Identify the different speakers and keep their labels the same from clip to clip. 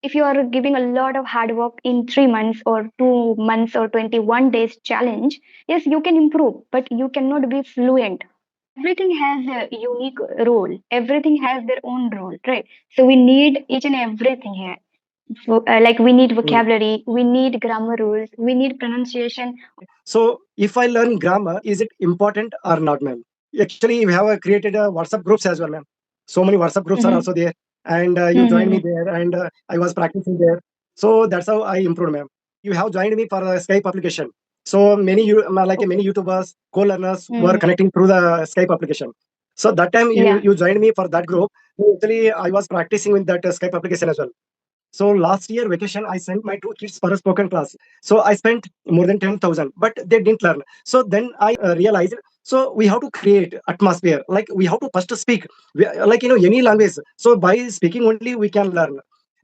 Speaker 1: if you are giving a lot of hard work in 3 months or 2 months or 21 days challenge, yes, you can improve, but you cannot be fluent. Everything has a unique role. Everything has their own role, right? So we need each and everything here. So, like we need
Speaker 2: Mm.
Speaker 1: vocabulary, we need grammar rules, we need pronunciation.
Speaker 2: So if I learn grammar, is it important or not, ma'am? Actually, we have created a WhatsApp groups as well, ma'am. So many WhatsApp groups are
Speaker 1: Mm-hmm.
Speaker 2: also there, and you joined me
Speaker 1: Mm-hmm.
Speaker 2: there, and I was practicing there. So that's how I improved, ma'am. You have joined me for a Skype application. So many YouTubers, co-learners were
Speaker 1: Mm-hmm.
Speaker 2: connecting through the Skype application. So that time you
Speaker 1: Yeah.
Speaker 2: you joined me for that group. So actually, I was practicing with that Skype application as well. So last year vacation, I sent my two kids for a spoken class. So I spent more than 10,000, but they didn't learn. So then I realized. So we have to create atmosphere. Like we have to first speak, like any language. So by speaking only we can learn.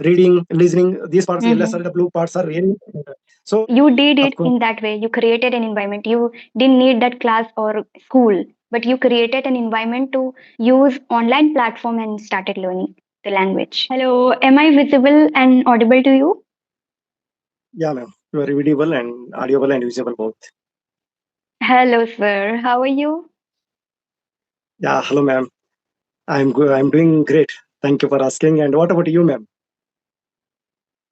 Speaker 2: Reading, listening, these parts,
Speaker 1: Mm-hmm.
Speaker 2: LSRW parts are really important. So
Speaker 1: You did
Speaker 2: of
Speaker 1: it
Speaker 2: course,
Speaker 1: in that way. You created an environment. You didn't need that class or school, but you created an environment to use online platform and started learning the language. Hello, am I visible and audible to you?
Speaker 2: yeah, ma'am, very audible and audible and visible both.
Speaker 1: Hello, sir. How are you?
Speaker 2: Yeah, hello, ma'am. I'm good. I'm doing great. Thank you for asking. And what about you, ma'am?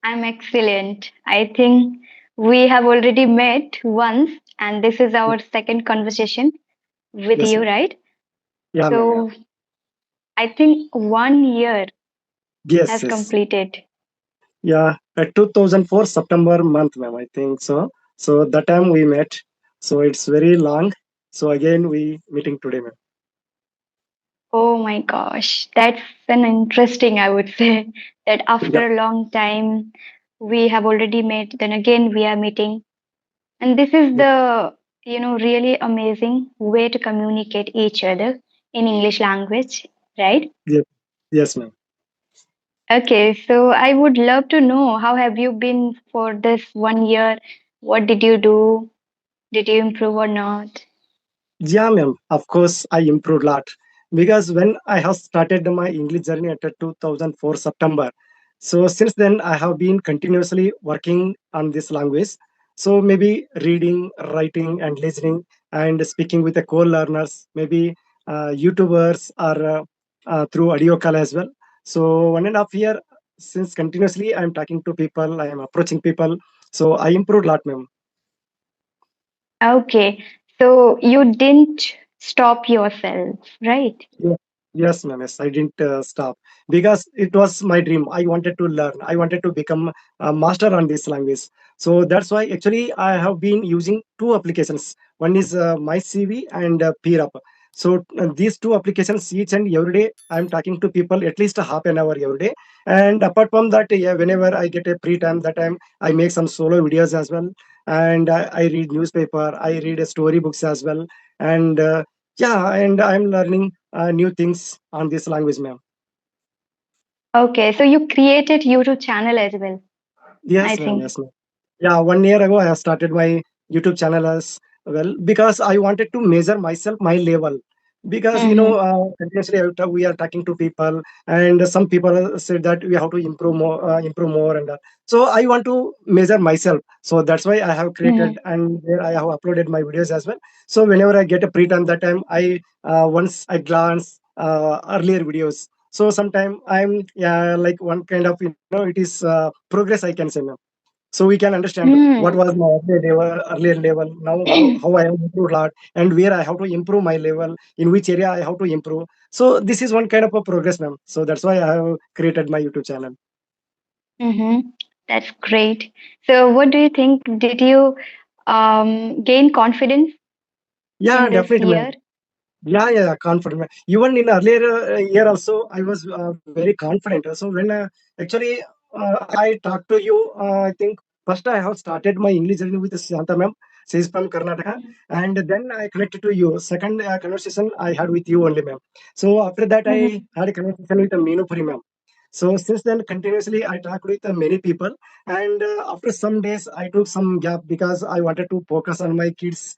Speaker 1: I'm excellent. I think we have already met once, and this is our second conversation with
Speaker 2: Yes,
Speaker 1: you,
Speaker 2: ma'am.
Speaker 1: right?
Speaker 2: Yeah, ma'am. Yeah.
Speaker 1: So I think 1 year
Speaker 2: Yes,
Speaker 1: has
Speaker 2: yes.
Speaker 1: completed.
Speaker 2: Yeah, 2004 September month, ma'am. I think so. So that time we met. So it's very long. So again we meeting today, ma'am.
Speaker 1: Oh my gosh, that's an interesting, I would say, that
Speaker 2: Yeah,
Speaker 1: after a long time we have already met, then again we are meeting. And this is
Speaker 2: yeah,
Speaker 1: the, really amazing way to communicate each other in English language, right?
Speaker 2: yeah. Yes, ma'am.
Speaker 1: Okay, so I would love to know how have you been for this 1 year? What did you do? Did you improve or not?
Speaker 2: Yeah, ma'am. Of course, I improved a lot because when I have started my English journey at 2004 September, so since then I have been continuously working on this language. So maybe reading, writing, and listening, and speaking with the co-learners, maybe YouTubers or through audio call as well. So 1.5 year since continuously I'm talking to people, I am approaching people. So I improved a lot, ma'am.
Speaker 1: Okay, so you didn't stop yourself, right?
Speaker 2: Yeah. Yes, ma'am. Yes, I didn't stop because it was my dream. I wanted to learn. I wanted to become a master on this language. So that's why actually I have been using two applications. One is my CV and Peer Up. So these two applications each and every day I'm talking to people at least a half an hour every day. And apart from that, yeah, whenever I get a free time, that time I make some solo videos as well. And I read newspaper. I read storybooks as well. And yeah, and I'm learning new things on this language, ma'am.
Speaker 1: Okay, so you created YouTube channel as well, I
Speaker 2: Yes, ma'am.
Speaker 1: think.
Speaker 2: Yes, ma'am. Yeah, 1 year ago, I have started my YouTube channel as well because I wanted to measure myself, my level. Because
Speaker 1: Mm-hmm.
Speaker 2: continuously we are talking to people, and some people said that we have to improve more, and so I want to measure myself. So that's why I have
Speaker 1: Mm-hmm.
Speaker 2: created and there I have uploaded my videos as well. So whenever I get a free time, that time I once I glance earlier videos. So sometime I'm yeah like one kind of it is progress I can say now. So we can understand what
Speaker 1: Hmm.
Speaker 2: was my earlier level now how I have improved a lot and where I have to improve my level in which area I have to improve. So this is one kind of a progress, ma'am. So that's why I have created my YouTube channel.
Speaker 1: Mm-hmm. That's great. So, what do you think? Did you gain confidence
Speaker 2: Yeah,
Speaker 1: in this
Speaker 2: definitely, ma'am.
Speaker 1: year?
Speaker 2: Yeah, yeah, yeah, confident. Even in earlier year also, I was very confident. So when actually I talked to you, I think first I have started my English journey with Shanta ma'am. She is from Karnataka, and then I connected to you. Second conversation I had with you only, ma'am. So after that, I
Speaker 1: Mm-hmm.
Speaker 2: had a conversation with Meenupuri ma'am. So since then, continuously I talked with many people, and after some days I took some gap because I wanted to focus on my kids.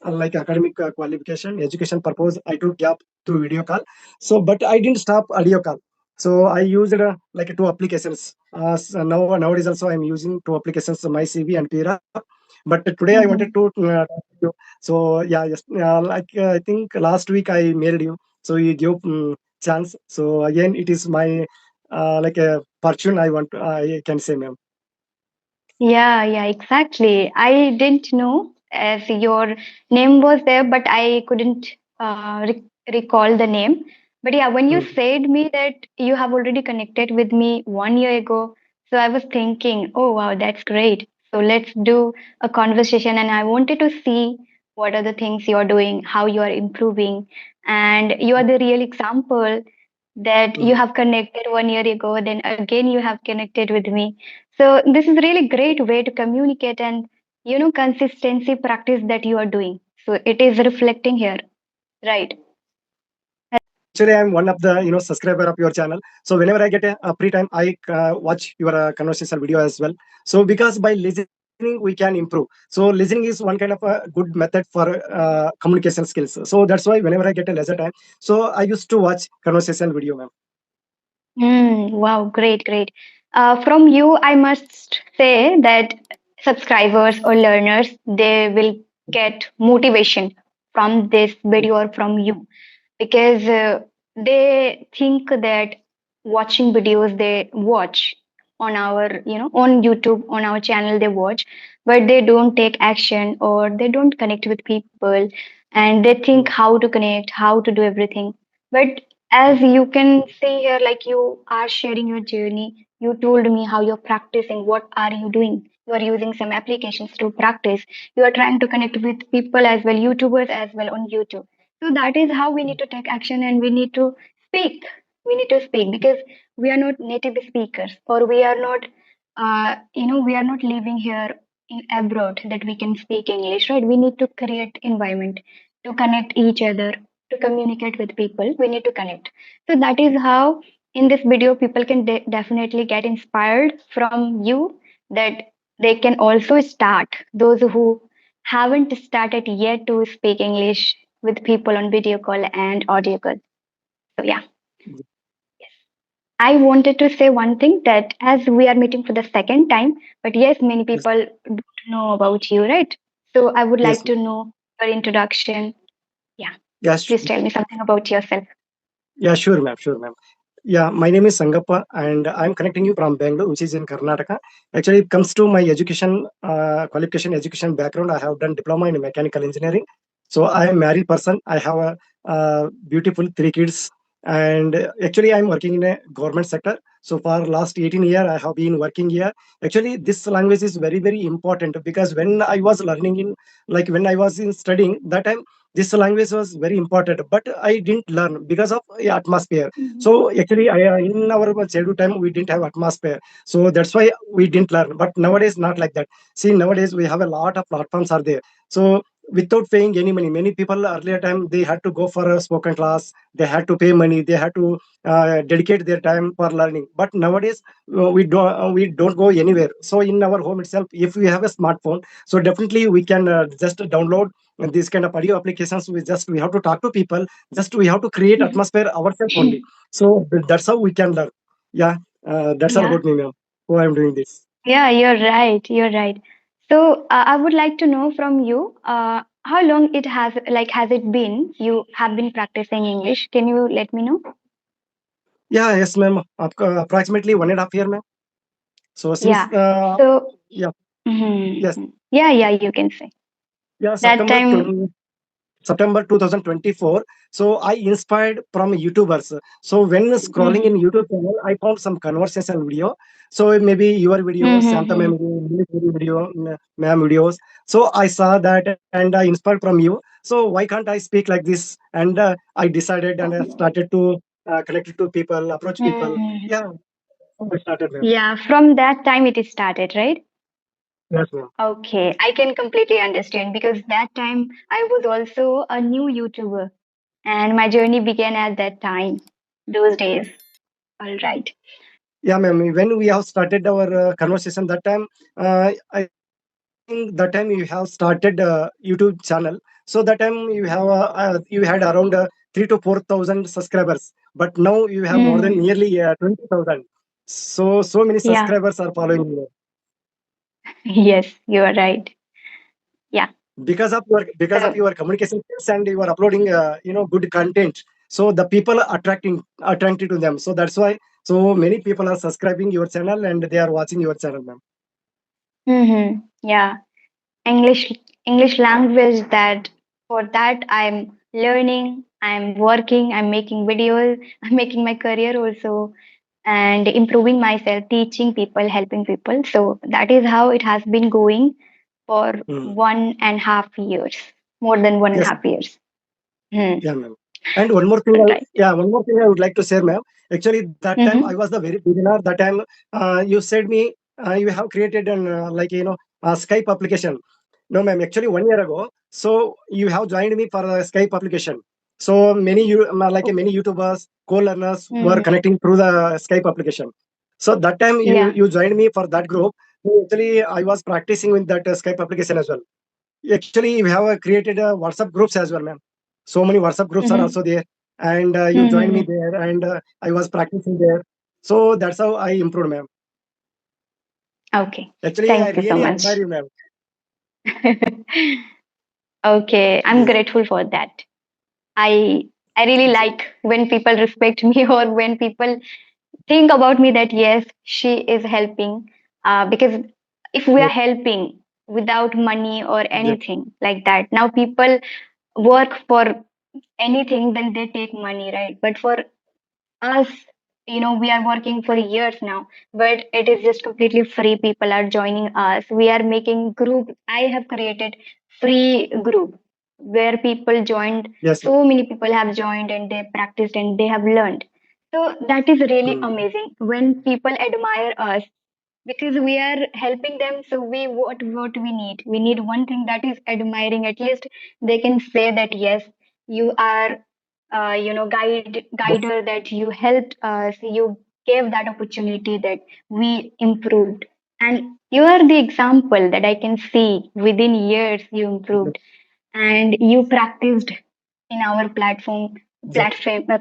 Speaker 2: Like academic qualification, education purpose, I took gap through video call. So, but I didn't stop audio call. So I used like two applications. Nowadays also I'm using two applications, my CV and Pira. But today I wanted to
Speaker 1: Mhm.
Speaker 2: talk to you. So yeah, yes, I think last week I mailed you, so you give chance. So again, it is my like a fortune. I can say, ma'am.
Speaker 1: Yeah, yeah, exactly. I didn't know as your name was there, but I couldn't recall the name. But yeah, when you
Speaker 2: Mm.
Speaker 1: said me that you have already connected with me 1 year ago, so I was thinking, oh wow, that's great. So let's do a conversation, and I wanted to see what are the things you are doing, how you are improving, and you are the real example that you
Speaker 2: Mm.
Speaker 1: have connected 1 year ago, then again you have connected with me. So this is really great way to communicate and consistency practice that you are doing. So it is reflecting here, right?
Speaker 2: Actually, I'm one of the subscriber of your channel. So whenever I get a free time, I watch your conversation video as well. So because by listening we can improve. So listening is one kind of a good method for communication skills. So that's why whenever I get a leisure time, so I used to watch conversation video, ma'am.
Speaker 1: Wow, great, great. From you, I must say that subscribers or learners, they will get motivation from this video or from you, because they think that watching videos they watch on our on YouTube, on our channel they watch, but they don't take action or they don't connect with people, and they think
Speaker 2: Mm.
Speaker 1: how to connect, how to do everything. But as you can see here, like you are sharing your journey, you told me how you're practicing, what are you doing, you are using some applications to practice, you are trying to connect with people as well, YouTubers as well on YouTube. So that is how we need to take action, and we need to speak. We need to speak because we are not native speakers, or we are not, we are not living here in abroad that we can speak English, right? We need to create environment to connect each other, to communicate with people. We need to connect. So that is how in this video people can definitely get inspired from you, that they can also start. Those who haven't started yet to speak English with people on video call and audio call. So yeah, I wanted to say one thing, that as we are meeting for the second time, but yes, many
Speaker 2: Yes,
Speaker 1: people don't know about you, right? So I would
Speaker 2: yes,
Speaker 1: like
Speaker 2: ma'am.
Speaker 1: to know your introduction. Yeah,
Speaker 2: Yes,
Speaker 1: please tell me something about yourself.
Speaker 2: yeah, sure, ma'am. Sure, ma'am. Yeah, my name is Sangappa, and I'm connecting you from Bangalore, which is in Karnataka. Actually, it comes to my education, qualification, education background. I have done diploma in mechanical engineering. So I am married person. I have a beautiful three kids, and actually, I'm working in a government sector. So for last 18 year, I have been working here. Actually, this language is very, very important because when I was learning in, like when I was in studying that time, this language was very important, but I didn't learn because of atmosphere.
Speaker 1: Mhm.
Speaker 2: So actually, in our childhood time, we didn't have atmosphere. So that's why we didn't learn. But nowadays, not like that. See, nowadays we have a lot of platforms are there. So without paying any money, many people earlier time they had to go for a spoken class. They had to pay money. They had to dedicate their time for learning. But nowadays we don't go anywhere. So in our home itself, if we have a smartphone, so definitely we can just download these kind of audio applications. We have to talk to people, just we have to create atmosphere ourselves only. So that's how we can learn. Yeah, that's all
Speaker 1: Yeah,
Speaker 2: about me, ma'am. Who I'm doing this.
Speaker 1: yeah, you're right. You're right. So I would like to know from you, how long it has, like, has it been you have been practicing English? Can you let me know?
Speaker 2: Yeah, yes, ma'am. Approximately 1.5 year, ma'am. So since
Speaker 1: Yeah. So,
Speaker 2: yeah, yes,
Speaker 1: yeah, yeah, you can say
Speaker 2: yeah,
Speaker 1: that time.
Speaker 2: September 2024. So I inspired from YouTubers. So when scrolling in
Speaker 1: Mhm.
Speaker 2: YouTube channel, I found some conversation video. So maybe your video, Santa ma'am
Speaker 1: Mhm.
Speaker 2: video, ma'am videos. So I saw that and I inspired from you. So why can't I speak like this? And I decided and I started to connect it to people, approach people.
Speaker 1: Mhm.
Speaker 2: Yeah, so I started, ma'am.
Speaker 1: Yeah, from that time it is started, right?
Speaker 2: Yes, ma'am.
Speaker 1: Okay, I can completely understand because that time I was also a new YouTuber and my journey began at that time, those days. All right.
Speaker 2: Yeah, ma'am. When we have started our conversation that time, I think that time you have started YouTube channel. So that time you had around 3 to 4 thousand subscribers, but now you have more than
Speaker 1: Mm.
Speaker 2: nearly 20,000. So many
Speaker 1: Yeah.
Speaker 2: subscribers are following you
Speaker 1: Yes, you are right. Yeah.
Speaker 2: because of
Speaker 1: So,
Speaker 2: your communication skills, and you are uploading good content. So the people are attracted to them. So that's why so many people are subscribing your channel and they are watching your channel, ma'am.
Speaker 1: yeah. English English language, that for that I'm learning, I'm working, I'm making videos, I'm making my career also, and improving myself, teaching people, helping people. So that is how it has been going for
Speaker 2: Mm.
Speaker 1: 1.5 years, more than one and a
Speaker 2: Yes.
Speaker 1: half years. Hmm.
Speaker 2: Yeah, ma'am. And one more thing,
Speaker 1: Right.
Speaker 2: one more thing I would like to share, ma'am. Actually, that time I
Speaker 1: Mm-hmm.
Speaker 2: was the very beginner. That time, you said me you have created an Skype application. No, ma'am. Actually, 1 year ago, so you have joined me for a Skype application. So many
Speaker 1: Okay.
Speaker 2: many YouTubers, co-learners were
Speaker 1: Mm-hmm.
Speaker 2: connecting through the Skype application. So that time
Speaker 1: Yeah.
Speaker 2: you joined me for that group. So actually, I was practicing with that Skype application as well. Actually, we have created WhatsApp groups as well, ma'am. So many WhatsApp groups are
Speaker 1: Mm-hmm.
Speaker 2: also there, and you joined me
Speaker 1: Mm-hmm.
Speaker 2: there, and I was practicing there. So that's how I improved, ma'am.
Speaker 1: Okay.
Speaker 2: Actually, I
Speaker 1: Thank you so
Speaker 2: really admire
Speaker 1: much.
Speaker 2: you, ma'am.
Speaker 1: Okay, I'm
Speaker 2: Yes,
Speaker 1: grateful for that. I I really
Speaker 2: yes,
Speaker 1: like when people respect me or when people think about me that yes, she is helping. Because if we are
Speaker 2: yes,
Speaker 1: helping without money or
Speaker 2: yes,
Speaker 1: anything like that, now people work for anything, then they take money, right? But for us, we are working for years now, but it is just completely free. People are joining us. We are making group. I have created free group where people joined.
Speaker 2: yes, ma'am.
Speaker 1: So many people have joined and they practiced and they have learned. So that is really
Speaker 2: Mm.
Speaker 1: amazing when people admire us because we are helping them. So what we need one thing, that is admiring. At least they can say that yes, you are
Speaker 2: Yes,
Speaker 1: guider, that you helped us, you gave that opportunity, that we improved, and you are the example that I can see. Within years you
Speaker 2: yes,
Speaker 1: improved and you practiced in our
Speaker 2: yes,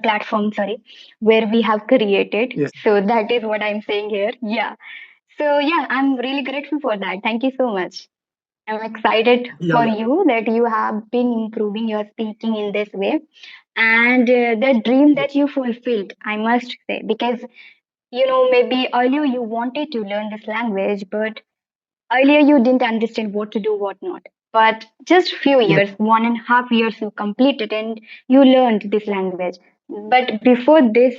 Speaker 1: platform, sorry, where we have created.
Speaker 2: yes,
Speaker 1: So that is what I'm saying here. Yeah. So yeah, I'm really grateful for that. Thank you so much. I'm excited
Speaker 2: yeah,
Speaker 1: for
Speaker 2: yeah,
Speaker 1: you that you have been improving your speaking in this way, and the dream
Speaker 2: yes,
Speaker 1: that you fulfilled, I must say, because maybe earlier you wanted to learn this language, but earlier you didn't understand what to do, what not. But just few
Speaker 2: yes,
Speaker 1: years, 1.5 years, you completed and you learned this language. But before this,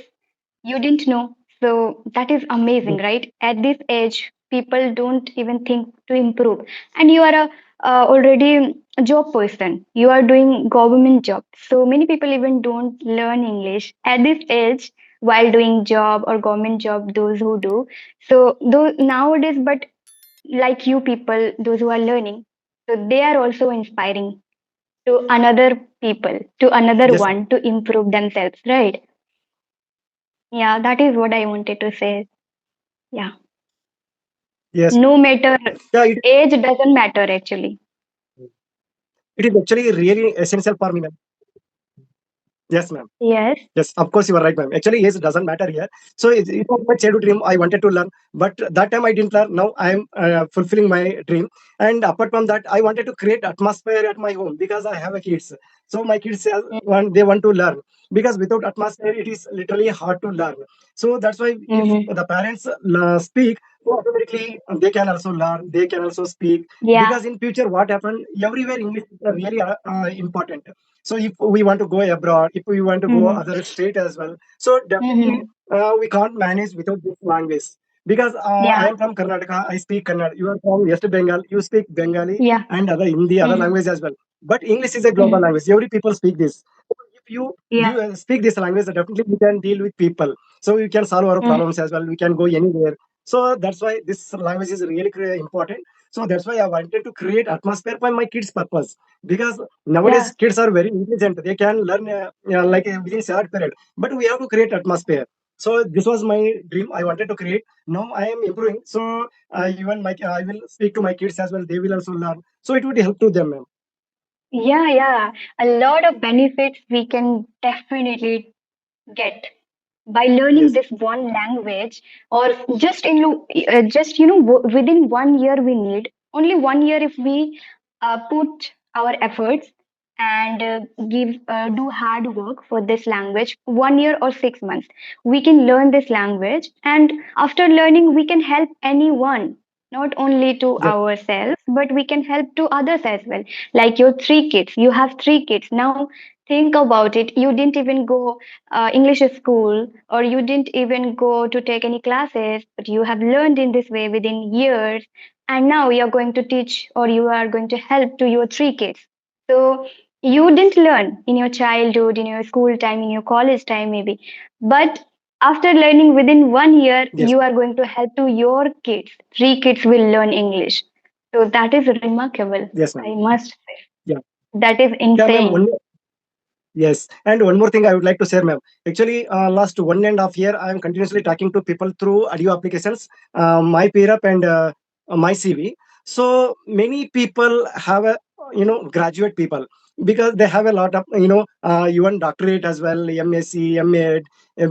Speaker 1: you didn't know. So that is amazing,
Speaker 2: yes,
Speaker 1: right? At this age, people don't even think to improve. And you are a already a job person. You are doing government job. So many people even don't learn English at this age while doing job or government job. Those who do. So those nowadays, but like you people, those who are learning, so they are also inspiring to another people, to another
Speaker 2: yes, ma'am.
Speaker 1: one to improve themselves, right? Yeah, that is what I wanted to say. Yeah.
Speaker 2: Yes,
Speaker 1: No matter
Speaker 2: yeah.
Speaker 1: age doesn't matter actually.
Speaker 2: It is actually really essential for me, ma'am. Yes, ma'am.
Speaker 1: Yes.
Speaker 2: Yes, of course you are right, ma'am. Actually, age doesn't matter here. So it was my childhood dream. I wanted to learn, but that time I didn't learn. Now I am fulfilling my dream. And apart from that, I wanted to create atmosphere at my home because I have a kids. So my kids they want to learn because without atmosphere, it is literally hard to learn. So that's why if
Speaker 1: Mm-hmm.
Speaker 2: the parents speak, so automatically they can also learn. They can also speak
Speaker 1: Yeah.
Speaker 2: because in future, what happened everywhere English is really important. So if we want to go abroad, if we want to go
Speaker 1: Mm-hmm.
Speaker 2: other state as well, so definitely
Speaker 1: Mm-hmm.
Speaker 2: we can't manage without this language. Because I
Speaker 1: Yeah.
Speaker 2: am from Karnataka, I speak Kannada. You are from West Bengal, you speak Bengali
Speaker 1: Yeah.
Speaker 2: and other Hindi, other
Speaker 1: Mm-hmm.
Speaker 2: language as well. But English is a global
Speaker 1: Mm-hmm.
Speaker 2: language. Every people speak this. So if
Speaker 1: Yeah.
Speaker 2: you speak this language, definitely you can deal with people. So you can solve our
Speaker 1: Mm-hmm.
Speaker 2: problems as well. We can go anywhere. So that's why this language is really important. So that's why I wanted to create atmosphere for my kids' purpose because
Speaker 1: Yeah.
Speaker 2: nowadays kids are very intelligent, they can learn within short period, but we have to create atmosphere. So this was my dream I wanted to create. Now I am improving. So even I will speak to my kids as well, they will also learn, so it would help to them, ma'am.
Speaker 1: Yeah. A lot of benefits we can definitely get by learning
Speaker 2: Yes,
Speaker 1: this one language, or just just within 1 year. We need only 1 year if we put our efforts and give do hard work for this language. 1 year or 6 months we can learn this language, and after learning we can help anyone, not only to
Speaker 2: yes,
Speaker 1: ourselves but we can help to others as well. Like your 3 kids, you have 3 kids now. Think about it, you didn't even go English school, or you didn't even go to take any classes, but you have learned in this way within years, and now you're going to teach or you are going to help to your 3 kids. So you didn't learn in your childhood, in your school time, in your college time, maybe, but after learning within 1 year,
Speaker 2: yes,
Speaker 1: you are going to help to your kids. 3 kids will learn English. So that is remarkable,
Speaker 2: yes, ma'am.
Speaker 1: I must say.
Speaker 2: Yeah,
Speaker 1: That is
Speaker 2: yeah, ma'am.
Speaker 1: insane.
Speaker 2: Yes, and one more thing I would like to share, ma'am. Actually, last 1.5 year, I am continuously talking to people through audio applications, my peer up and my CV. So many people have a graduate people, because they have a lot of even doctorate as well, MSc, MEd,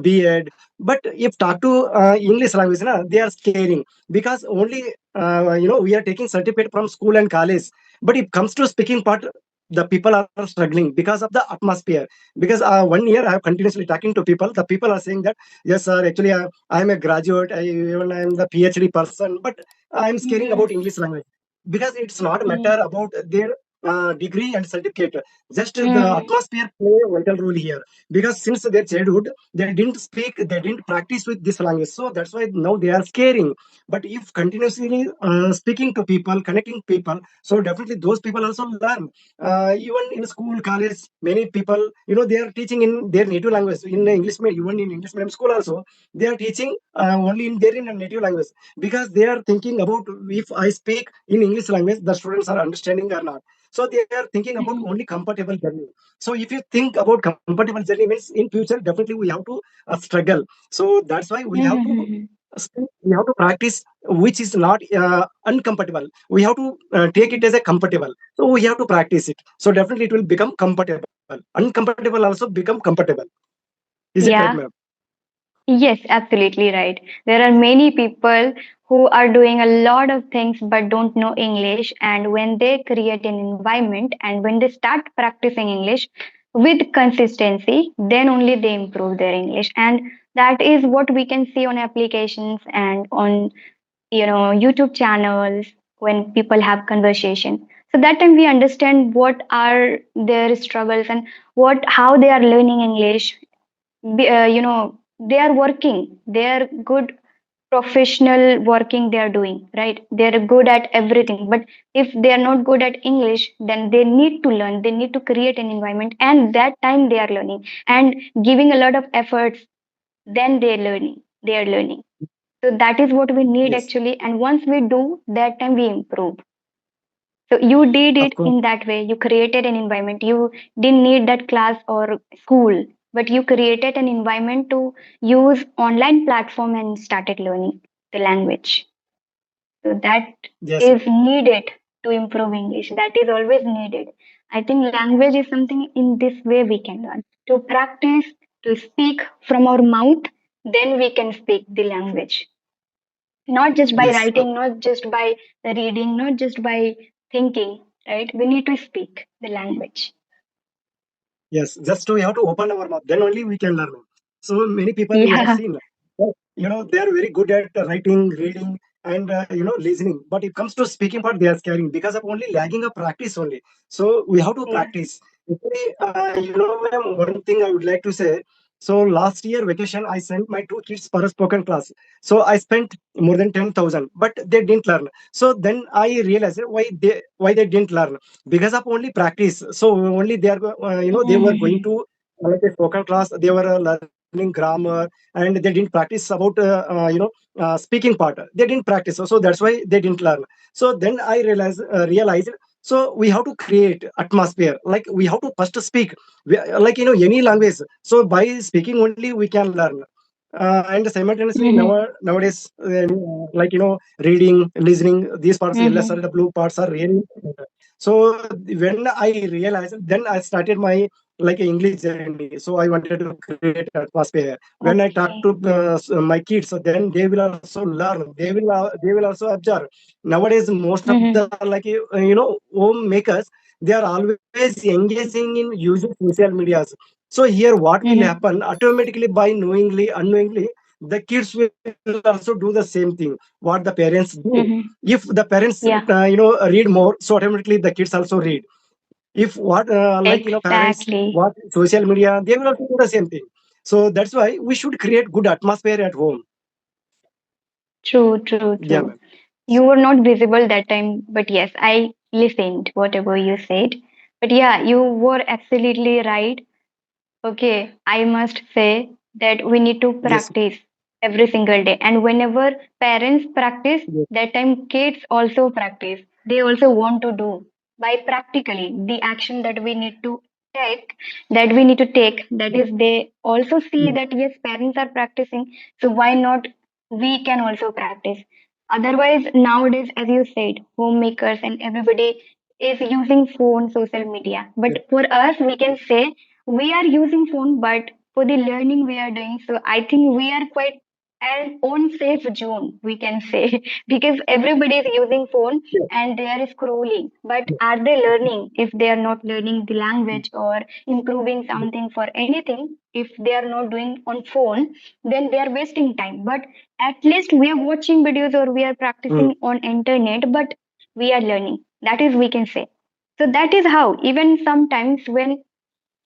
Speaker 2: BEd. But if talk to English language, na, they are scaring, because only we are taking certificate from school and college. But if comes to speaking part, the people are struggling because of the atmosphere. Because 1 year I have continuously talking to people, the people are saying that, yes sir, actually I am a graduate, even I am the PhD person, but I am scaring
Speaker 1: Mhm.
Speaker 2: about English language, because it's not
Speaker 1: Mhm.
Speaker 2: matter about their degree and certificate. Just the
Speaker 1: Mhm.
Speaker 2: atmosphere play a vital role here, because since their childhood they didn't speak, they didn't practice with this language, so that's why now they are scaring. But if continuously speaking to people, connecting people, so definitely those people also learn. Even in school, college, many people, they are teaching in their native language. In English medium, even in English medium school also, they are teaching only in their in a native language, because they are thinking about, if I speak in English language, the students are understanding or not. So they are thinking about
Speaker 1: Mhm.
Speaker 2: only comfortable journey. So if you think about comfortable journey means, in future definitely we have to struggle. So that's why we have to
Speaker 1: Mhm.
Speaker 2: we have to practice, which is not uncomfortable. We have to take it
Speaker 1: Mhm.
Speaker 2: as a comfortable. So we have to practice it. So definitely it will become comfortable. Uncomfortable also become comfortable. Is it right, ma'am?
Speaker 1: Yeah. Yes, absolutely right. There are many people who are doing a lot of things but don't know English. And when they create an environment and when they start practicing English with consistency, then only they improve their English. And that is what we can see on applications and on YouTube channels when people have conversation. So that time we understand what are their struggles and what how they are learning English. They are working, they are good professional working, they are doing right, they are good at everything. But if they are not good at English, then they need to learn, they need to create an environment, and that time they are learning and giving a lot of efforts, then they are learning. So that is what we need
Speaker 2: Yes,
Speaker 1: actually, and once we do, that time we improve. So you did
Speaker 2: of
Speaker 1: it
Speaker 2: course.
Speaker 1: in that way. You created an environment. You didn't need that class or school, but you created an environment to use online platform and started learning the language. So that
Speaker 2: Yes, ma'am.
Speaker 1: is needed to improve English. That is always needed. I think language is something in this way we can learn. To practice, to speak from our mouth, then we can speak the language, not just by
Speaker 2: Yes,
Speaker 1: writing, not just by reading, not just by thinking, right? We need to speak the language.
Speaker 2: yes, just to we have to open our mouth, then only we can learn. So many people we have
Speaker 1: Yeah.
Speaker 2: seen, they are very good at writing, reading, and listening. But it comes to speaking part, they are scaring because of only lagging of practice only. So we have to
Speaker 1: Yeah.
Speaker 2: practice. Actually, ma'am, one thing I would like to say. So last year vacation, I sent my 2 kids for a spoken class. So I spent more than 10,000, but they didn't learn. So then I realized why they didn't learn, because of only practice. So only they are they were going
Speaker 1: Mhm.
Speaker 2: to like a spoken class, they were learning grammar, and they didn't practice about speaking part, they didn't practice, so that's why they didn't learn. So then I realized, so we have to create atmosphere, like we have to first speak. Like any language, so by speaking only we can learn. and simultaneously
Speaker 1: Mm-hmm.
Speaker 2: nowadays, like reading, listening, these parts,
Speaker 1: Mm-hmm.
Speaker 2: LSR, blue parts are really important. So when I realized, then I started my like English journey. So I wanted to create atmosphere. When I talk to
Speaker 1: Okay.
Speaker 2: my kids, so then they will also learn. They will also observe. Nowadays, most of the like homemaker, they are always engaging in using social medias. So here, what will happen
Speaker 1: Mm-hmm.
Speaker 2: automatically by knowingly, unknowingly, the kids will also do the same thing. What the parents do. If the
Speaker 1: Mm-hmm.
Speaker 2: parents,
Speaker 1: Yeah,
Speaker 2: read more, so automatically the kids also read. If what parents watch
Speaker 1: exactly.
Speaker 2: social media, they will also do the same thing. So that's why we should create good atmosphere at home.
Speaker 1: True, true,
Speaker 2: Yeah,
Speaker 1: true.
Speaker 2: ma'am.
Speaker 1: You were not visible that time, but yes, I listened whatever you said. But yeah, you were absolutely right. Okay, I must say that we need to
Speaker 2: Yes.
Speaker 1: practice every single day. And whenever parents practice,
Speaker 2: Yes.
Speaker 1: that time kids also practice. They also want to do by practically the action that we need to take, that is, they also see
Speaker 2: Mm.
Speaker 1: that yes, parents are practicing. So why not we can also practice? Otherwise, nowadays, as you said, homemakers and everybody is using phone, social media.
Speaker 2: Yes.
Speaker 1: But for us, we can say we are using phone, but for the learning we are doing, so I think we are quite an unsafe zone, we can say, because everybody is using phone
Speaker 2: Yes.
Speaker 1: and they are scrolling, but are they learning? If they are not learning the language or improving
Speaker 2: Yes.
Speaker 1: something for anything, if they are not doing on phone, then they are wasting time. But at least we are watching videos or we are
Speaker 2: Mm.
Speaker 1: practicing on internet, but we are learning, that is we can say. So that is how, even sometimes when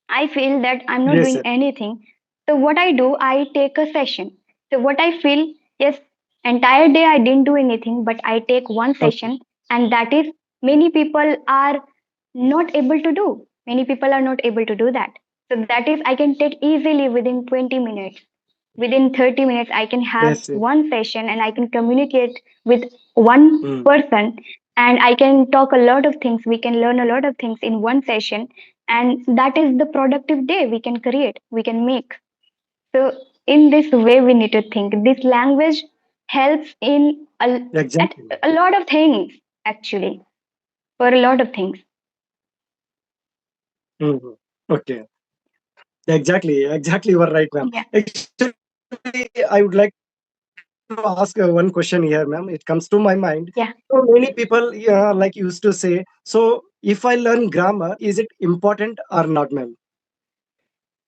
Speaker 1: I feel that I'm not
Speaker 2: Yes,
Speaker 1: doing
Speaker 2: sir.
Speaker 1: anything. So what I do, I take a session. So what I feel, yes, entire day I didn't do anything, but I take one
Speaker 2: Okay.
Speaker 1: session, and that is many people are not able to do. Many people are not able to do that. So that is I can take easily within 20 minutes. Within 30 minutes, I can have
Speaker 2: Yes, yes.
Speaker 1: one session and I can communicate with one
Speaker 2: Mm.
Speaker 1: person, and I can talk a lot of things. We can learn a lot of things in one session, and that is the productive day we can create, we can make. So in this way we need to think this language helps in at
Speaker 2: Exactly.
Speaker 1: a lot of things, actually, for a lot of things.
Speaker 2: Mhm. Okay. Exactly. Exactly. You are right, ma'am.
Speaker 1: Yeah,
Speaker 2: Actually, I would like to ask one question here, ma'am. It comes to my mind. So many people,
Speaker 1: yeah,
Speaker 2: like used to say, so if I learn grammar, is it important or not, ma'am?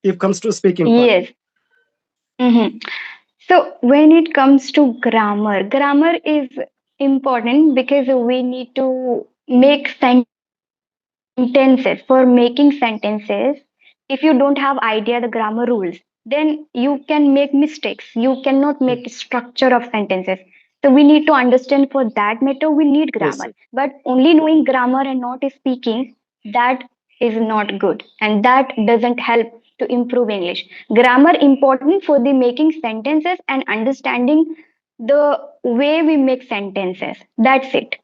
Speaker 2: If comes to speaking part.
Speaker 1: yes. Hmm. So when it comes to grammar is important because we need to make sentences. For making sentences, if you don't have idea the grammar rules, then you can make mistakes. You cannot make
Speaker 2: Mm.
Speaker 1: structure of sentences. So we need to understand, for that matter we need grammar.
Speaker 2: Yes,
Speaker 1: But only knowing grammar and not speaking, that is not good, and that doesn't help to improve English. Grammar important for the making sentences and understanding the way we make sentences. That's it.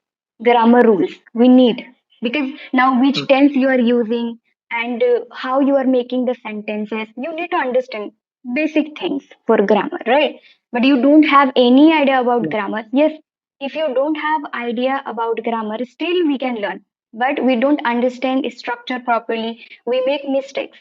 Speaker 1: Grammar rules we need, because now which
Speaker 2: yes.
Speaker 1: tense you are using, and how you are making the sentences, you need to understand basic things for grammar, right? But you don't have any idea about
Speaker 2: Mm.
Speaker 1: grammar. Yes, if you don't have idea about grammar, still we can learn, but we don't understand structure properly, we make mistakes.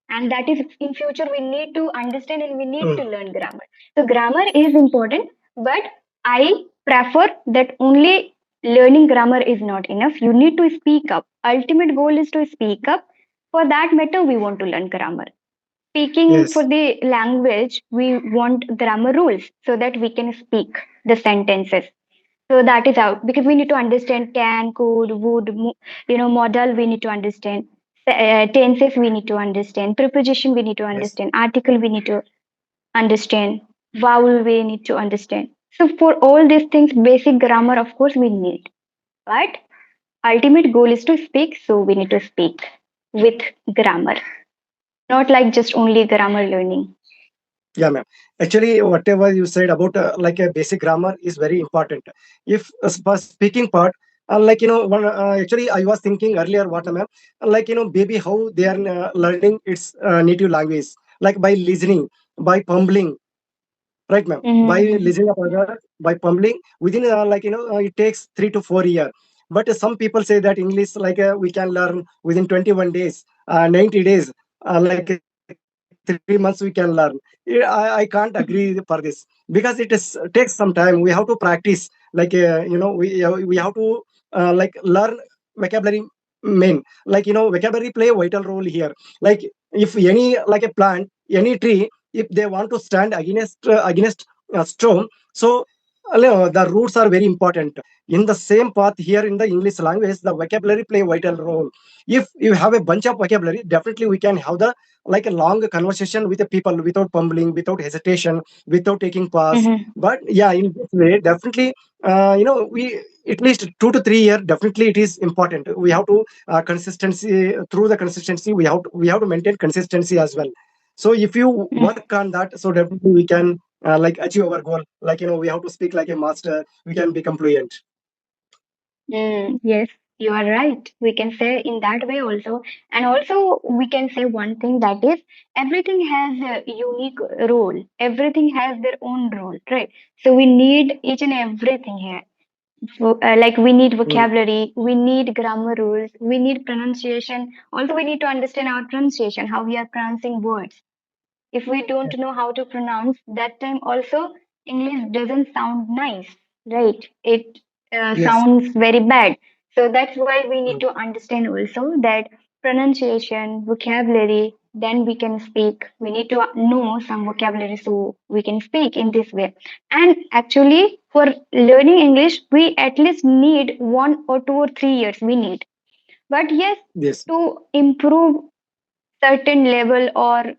Speaker 1: And that is, in future we need to understand and we need to
Speaker 2: Mm.
Speaker 1: learn grammar. So grammar is important, but I prefer that only learning grammar is not enough. You need to speak up. Ultimate goal is to speak up. For that matter we want to learn grammar. Speaking for
Speaker 2: Yes.
Speaker 1: the language, we want grammar rules so that we can speak the sentences. So that is out, because we need to understand can, could, would, modal we need to understand, tenses we need to understand, preposition we need to
Speaker 2: Yes.
Speaker 1: understand, article we need to understand, vowel we need to understand. So for all these things, basic grammar of course we need, but ultimate goal is to speak, so we need to speak with grammar, not like just only grammar learning.
Speaker 2: Yeah, ma'am. Actually, whatever you said about like a basic grammar is very important. If for speaking part, actually, I was thinking earlier, what, ma'am, baby, how they are learning its native language, like by listening, by fumbling. right, ma'am? By
Speaker 1: Mm-hmm.
Speaker 2: listening of other, by pummeling within it takes 3 to 4 years. But some people say that English like we can learn within 21 days, 90 days, like 3 months we can learn. I can't agree for this, because it is takes some time. We have to practice, like we have to like learn vocabulary main, like vocabulary play a vital role here. Like if any like a plant, any tree, if they want to stand against a storm, so the roots are very important. In the same path here in the English language, the vocabulary play a vital role. If you have a bunch of vocabulary, definitely we can have the like a long conversation with the people without fumbling, without hesitation, without taking pause.
Speaker 1: Mm-hmm.
Speaker 2: But yeah, in this way, definitely, we at least 2 to 3 years. Definitely, it is important. We have to consistency. Through the consistency, we have to maintain consistency as well. So if you work on that, so definitely we can like achieve our goal. Like we have to speak like a master. We can become fluent.
Speaker 1: Yes, you are right. We can say in that way also. And also, we can say one thing, that is, everything has a unique role. Everything has their own role, right? So we need each and everything here. So, like we need
Speaker 2: Mm,
Speaker 1: vocabulary, we need grammar rules, we need pronunciation. Also, we need to understand our pronunciation, how we are pronouncing words. If we don't know how to pronounce, that time also English doesn't sound nice, right? It
Speaker 2: yes.
Speaker 1: sounds very bad. So that's why we need
Speaker 2: Mm,
Speaker 1: to understand also that pronunciation, vocabulary, then we can speak. We need to know some vocabulary so we can speak in this way. And actually, for learning English, we at least need 1 or 2 or 3 years we need. But yes,
Speaker 2: yes.
Speaker 1: to improve certain level, or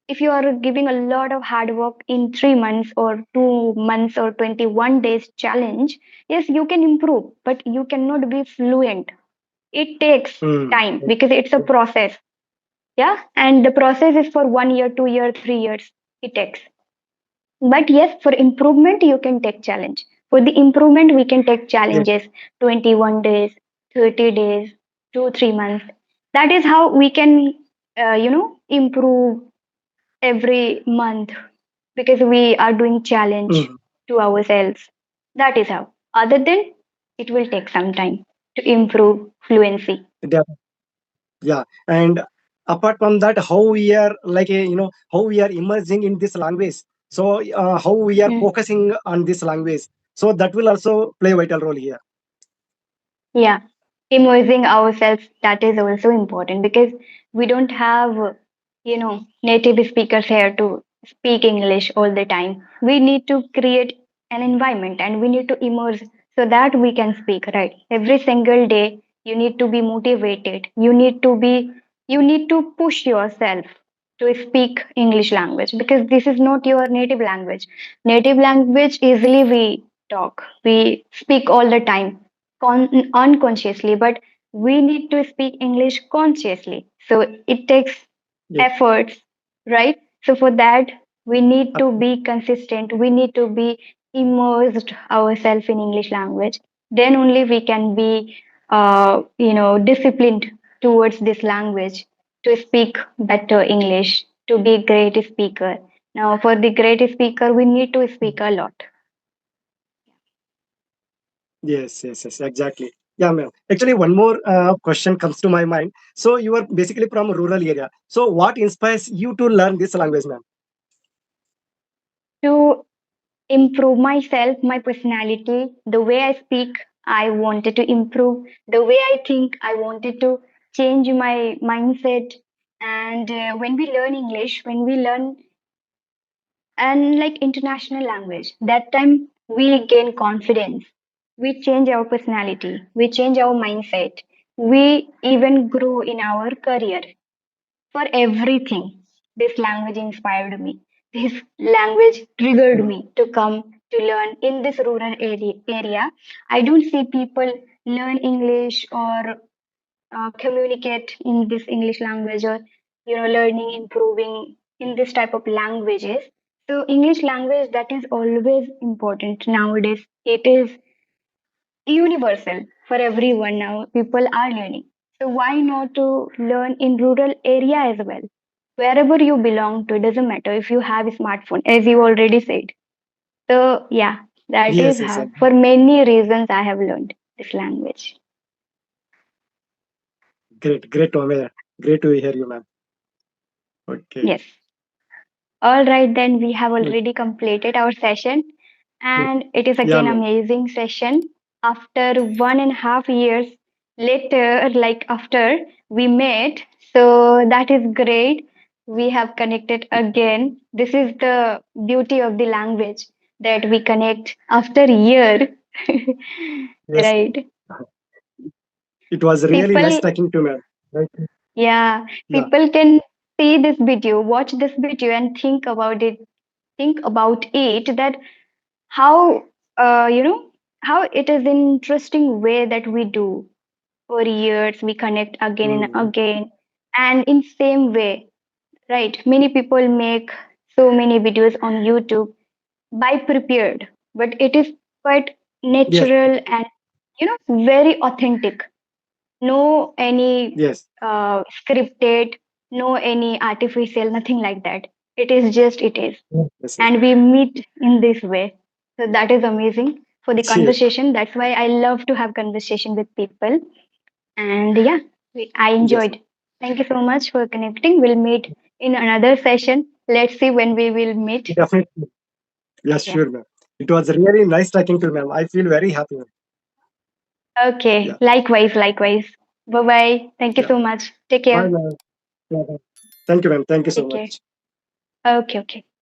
Speaker 1: if you are giving a lot of hard work in 3 months or 2 months or 21 days challenge, yes, you can improve, but you cannot be fluent. It takes
Speaker 2: Mm,
Speaker 1: time because it's a process. Yeah. And the process is for 1 year, 2 year, 3 years. It takes. But yes, for improvement, you can take challenge. For the improvement, we can take
Speaker 2: yes.
Speaker 1: challenges 21 days, 30 days, 2, 3 months. That is how we can, improve every month, because we are doing challenge
Speaker 2: Mm,
Speaker 1: to ourselves. That is how. Other than, it will take some time to improve fluency.
Speaker 2: yeah. And apart from that, how we are like how we are immersing in this language. So how we are
Speaker 1: Mm.
Speaker 2: focusing on this language. So that will also play a vital role here.
Speaker 1: Yeah, immersing ourselves, that is also important, because we don't have, native speakers here to speak English all the time. We need to create an environment and we need to immerse so that we can speak, right? Every single day, you need to be motivated. You need to push yourself to speak English language, because this is not your native language. Native language, easily we talk, we speak all the time unconsciously, but we need to speak English consciously. So it takes
Speaker 2: Yes.
Speaker 1: efforts, right? So for that, we need to be consistent. We need to be immersed ourselves in English language. Then only we can be, disciplined towards this language to speak better English, to be a great speaker. Now, for the great speaker, we need to speak a lot.
Speaker 2: Yes, yes, yes, exactly. Yeah, ma'am. Actually, one more question comes to my mind. So you are basically from a rural area. So what inspires you to learn this language, ma'am?
Speaker 1: To improve myself, my personality, the way I speak, I wanted to improve. The way I think, I wanted to change my mindset. And when we learn English, when we learn and like international language, that time we gain confidence. We change our personality. We change our mindset. We even grow in our career. For everything, this language inspired me. This language triggered
Speaker 2: Mm,
Speaker 1: me to come to learn in this rural area. I don't see people learn English or communicate in this English language, or learning, improving in this type of languages. So English language, that is always important nowadays. It is universal for everyone now. People are learning. So why not to learn in rural area as well? Wherever you belong to, it doesn't matter if you have a smartphone, as you already said. So yeah, that is
Speaker 2: Yes,
Speaker 1: how.
Speaker 2: exactly.
Speaker 1: For many reasons, I have learned this language.
Speaker 2: Great, Omega. Great to hear you, ma'am. Okay.
Speaker 1: Yes. All right, then we have
Speaker 2: Mm,
Speaker 1: already completed our session,
Speaker 2: mm.
Speaker 1: and it is
Speaker 2: Yeah,
Speaker 1: again
Speaker 2: ma'am.
Speaker 1: amazing session. After 1.5 years later, like after we met, so that is great. We have connected again. This is the beauty of the language that we connect after a year,
Speaker 2: Yes.
Speaker 1: right?
Speaker 2: It was really nice
Speaker 1: People,
Speaker 2: talking to ma'am. Right.
Speaker 1: yeah,
Speaker 2: Yeah.
Speaker 1: people can see this video, watch this video, and think about it that how you know how it is an interesting way that we do for years we connect again and
Speaker 2: Mm.
Speaker 1: again, and in same way, right? Many people make so many videos on YouTube by prepared, but it is quite
Speaker 2: Yes.
Speaker 1: natural and very authentic. No any
Speaker 2: Yes.
Speaker 1: scripted, no any artificial, nothing like that. It is just it is,
Speaker 2: Yes. Yes.
Speaker 1: and we meet in this way. So that is amazing for the
Speaker 2: Yes.
Speaker 1: conversation. That's why I love to have conversation with people. And yeah, I
Speaker 2: Yes.
Speaker 1: enjoyed. Thank you so much for connecting. We'll meet in another session. Let's see when we will meet.
Speaker 2: Definitely. Yes,
Speaker 1: Yeah.
Speaker 2: sure, ma'am. It was really nice talking to you, ma'am. I feel very happy, ma'am.
Speaker 1: Okay.
Speaker 2: Yeah.
Speaker 1: Likewise, likewise. Bye bye. Thank you
Speaker 2: Yeah.
Speaker 1: so much. Take
Speaker 2: Bye,
Speaker 1: care.
Speaker 2: ma'am. Yeah, ma'am. Thank you, ma'am. Thank you so
Speaker 1: Take care.
Speaker 2: much.
Speaker 1: Okay, okay.